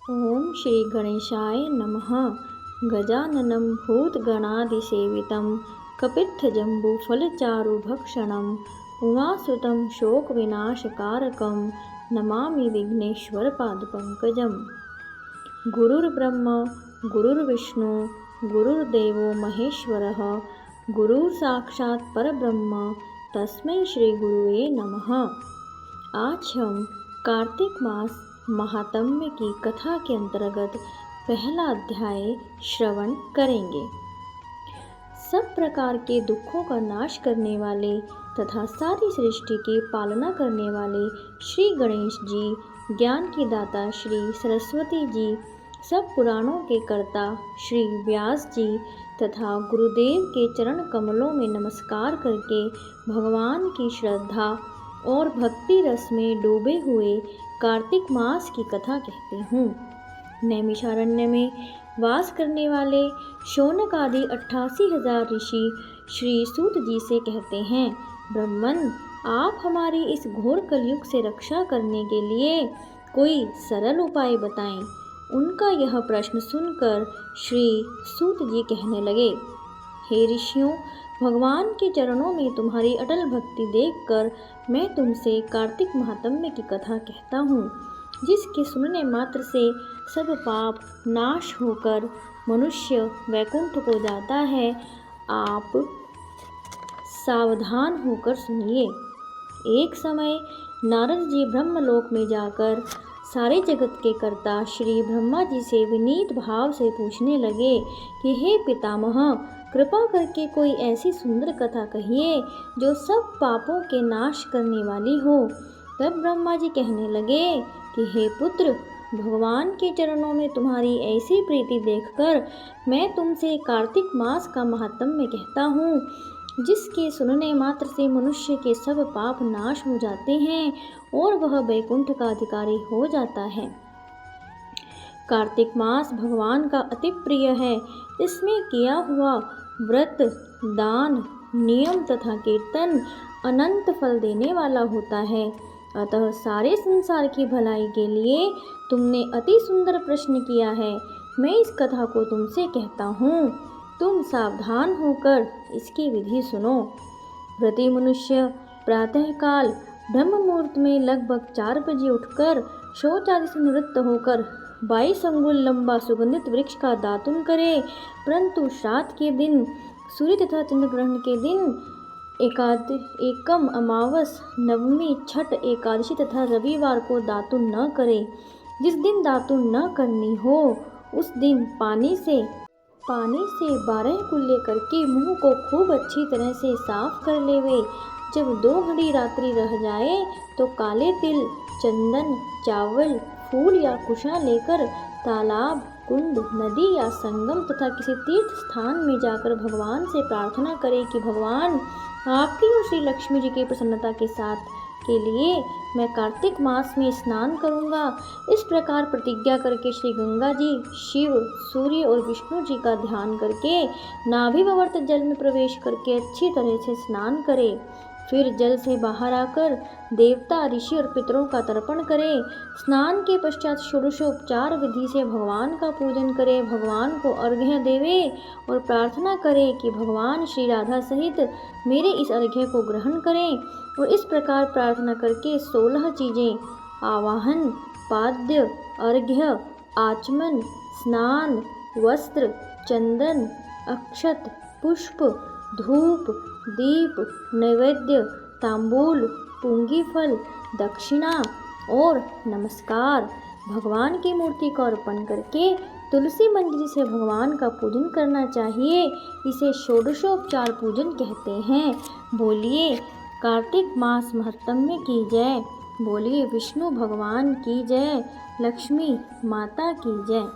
ओम श्री गणेशाय नमः। गजाननं भूतगणादिसेवितं कपित्थजम्बूफलचारुभक्षणम् उमासुतं शोकविनाशकारकं नमामि विघ्नेश्वरपादपङ्कजम्। गुरुर्ब्रह्मा गुरुर्विष्णु गुरुर्देवो महेश्वरः गुरुर्साक्षात् परब्रह्म तस्मै श्री गुरुवे नमः। आज हम कार्तिक मास महात्म्य की कथा के अंतर्गत पहला अध्याय श्रवण करेंगे। सब प्रकार के दुखों का नाश करने वाले तथा सारी सृष्टि की पालना करने वाले श्री गणेश जी, ज्ञान की दाता श्री सरस्वती जी, सब पुराणों के कर्ता श्री व्यास जी तथा गुरुदेव के चरण कमलों में नमस्कार करके भगवान की श्रद्धा और भक्ति रस में डूबे हुए कार्तिक मास की कथा कहते हूँ। नैमिषारण्य में वास करने वाले शौनक आदि 88,000 ऋषि श्री सूत जी से कहते हैं, ब्रह्मन, आप हमारी इस घोर कलयुग से रक्षा करने के लिए कोई सरल उपाय बताएं। उनका यह प्रश्न सुनकर श्री सूत जी कहने लगे, हे ऋषियों, भगवान के चरणों में तुम्हारी अटल भक्ति देखकर मैं तुमसे कार्तिक महात्म्य की कथा कहता हूँ, जिसके सुनने मात्र से सब पाप नाश होकर मनुष्य वैकुंठ को जाता है। आप सावधान होकर सुनिए। एक समय नारद जी ब्रह्मलोक में जाकर सारे जगत के कर्ता श्री ब्रह्मा जी से विनीत भाव से पूछने लगे कि हे पितामह, कृपा करके कोई ऐसी सुंदर कथा कहिए जो सब पापों के नाश करने वाली हो। तब ब्रह्मा जी कहने लगे कि हे पुत्र, भगवान के चरणों में तुम्हारी ऐसी प्रीति देखकर मैं तुमसे कार्तिक मास का महात्म्य कहता हूँ, जिसके सुनने मात्र से मनुष्य के सब पाप नाश हो जाते हैं और वह वैकुंठ का अधिकारी हो जाता है। कार्तिक मास भगवान का अति प्रिय है। इसमें किया हुआ व्रत, दान, नियम तथा कीर्तन अनंत फल देने वाला होता है। अतः सारे संसार की भलाई के लिए तुमने अति सुंदर प्रश्न किया है। मैं इस कथा को तुमसे कहता हूँ, तुम सावधान होकर इसकी विधि सुनो। प्रति मनुष्य प्रातःकाल ब्रह्म मुहूर्त में लगभग 4 बजे उठकर शौच आदि से निवृत्त होकर 22 अंगुल लंबा सुगंधित वृक्ष का दातुन करे, परंतु श्राद्ध के दिन, सूर्य तथा चंद्र ग्रहण के दिन, एकम अमावस, नवमी, छठ, एकादशी तथा रविवार को दातुन न करे। जिस दिन दातुन न करनी हो उस दिन पानी से 12 कुल्ले करके मुंह को खूब अच्छी तरह से साफ कर लेवे। जब 2 घड़ी रात्रि रह जाए तो काले तिल, चंदन, चावल, फूल या कुशा लेकर तालाब, कुंड, नदी या संगम तथा किसी तीर्थ स्थान में जाकर भगवान से प्रार्थना करे कि भगवान, आपकी और श्री लक्ष्मी जी की प्रसन्नता के साथ के लिए मैं कार्तिक मास में स्नान करूंगा। इस प्रकार प्रतिज्ञा करके श्री गंगा जी, शिव, सूर्य और विष्णु जी का ध्यान करके नाभिवर्त जल में प्रवेश करके अच्छी तरह से स्नान करे। फिर जल से बाहर आकर देवता, ऋषि और पितरों का तर्पण करे। स्नान के पश्चात षोडशोपचार विधि से भगवान का पूजन करे, भगवान को अर्घ्य देवे और प्रार्थना करे कि भगवान श्री राधा सहित मेरे इस अर्घ्य को ग्रहण करें। और इस प्रकार प्रार्थना करके 16 चीज़ें, आवाहन, पाद्य, अर्घ्य, आचमन, स्नान, वस्त्र, चंदन, अक्षत, पुष्प, धूप, दीप, नैवेद्य, तांबूल, पुंगी फल, दक्षिणा और नमस्कार भगवान की मूर्ति को अर्पण करके तुलसी मंजरी से भगवान का पूजन करना चाहिए। इसे षोडशोपचार पूजन कहते हैं। बोलिए कार्तिक मास महात्म्य की जय। बोलिए विष्णु भगवान की जय, लक्ष्मी माता की जय।